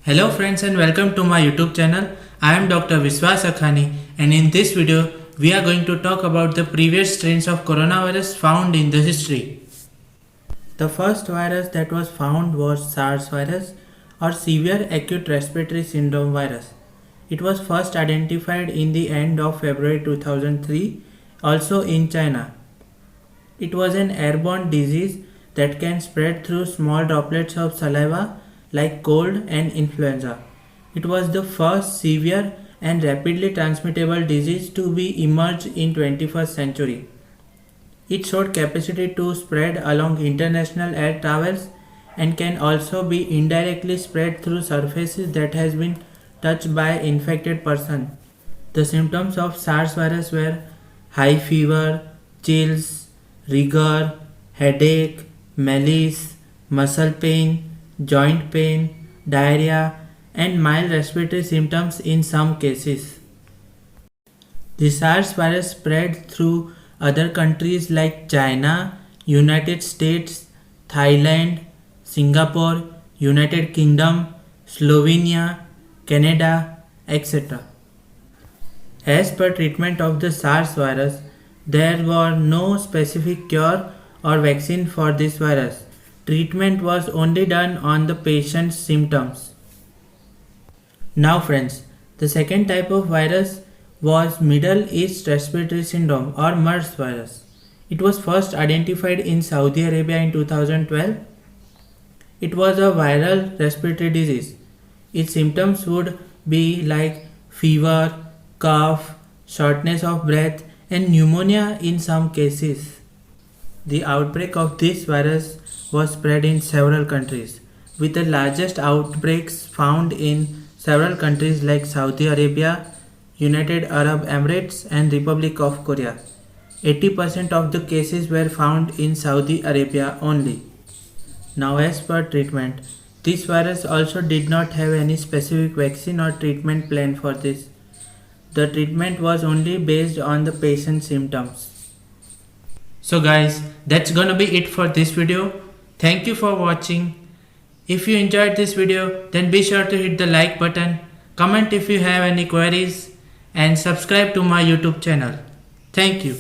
Hello friends and welcome to my YouTube channel. I am Dr. Vishwas Akhani and in this video we are going to talk about the previous strains of coronavirus found in the history. The first virus that was found was SARS virus or Severe Acute Respiratory Syndrome virus. It was first identified in the end of February 2003, also in China. It was an airborne disease that can spread through small droplets of saliva like cold and influenza. It was the first severe and rapidly transmittable disease to be emerged in 21st century. It showed capacity to spread along international air travels and can also be indirectly spread through surfaces that has been touched by infected person. The symptoms of SARS virus were high fever, chills, rigor, headache, malaise, muscle pain, joint pain, diarrhea, and mild respiratory symptoms in some cases. The SARS virus spread through other countries like China, United States, Thailand, Singapore, United Kingdom, Slovenia, Canada, etc. As per treatment of the SARS virus, there were no specific cure or vaccine for this virus. Treatment was only done on the patient's symptoms. Now friends, the second type of virus was Middle East Respiratory Syndrome or MERS virus. It was first identified in Saudi Arabia in 2012. It was a viral respiratory disease. Its symptoms would be like fever, cough, shortness of breath, and pneumonia in some cases. The outbreak of this virus was spread in several countries, with the largest outbreaks found in several countries like Saudi Arabia, United Arab Emirates, and Republic of Korea. 80% of the cases were found in Saudi Arabia only. Now as per treatment, this virus also did not have any specific vaccine or treatment plan for this. The treatment was only based on the patient's symptoms. So guys, that's gonna be it for this video. Thank you for watching. If you enjoyed this video, then be sure to hit the like button, comment if you have any queries, and subscribe to my YouTube channel. Thank you.